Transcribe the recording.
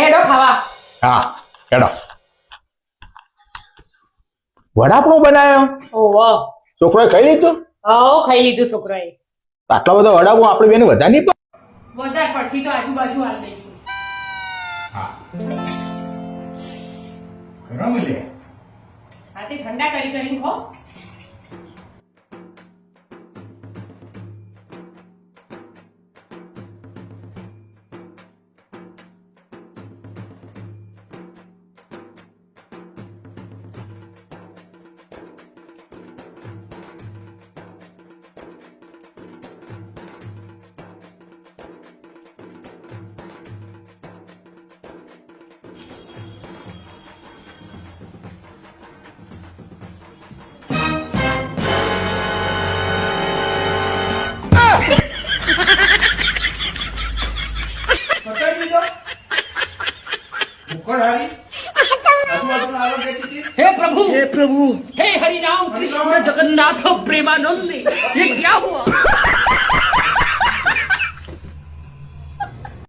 હેડો ખાવા. હા હેડો. વડાપાઉં બનાવ્યો ઓહો. છોકરોએ ખાઈ લીધું? ખાઈ લીધું છોકરાએ. આટલા બધા વડાપાઉં આપણે બેને વધારે નહીં પડે? વધારે પડથી તો આજુબાજુ હાલ દઈશું. હા ગરમ લે. હા તે ઠંડા કરી ખો. हे प्रभु हे हरि राम कृष्ण जगन्नाथ प्रेमानंद ये क्या हुआ?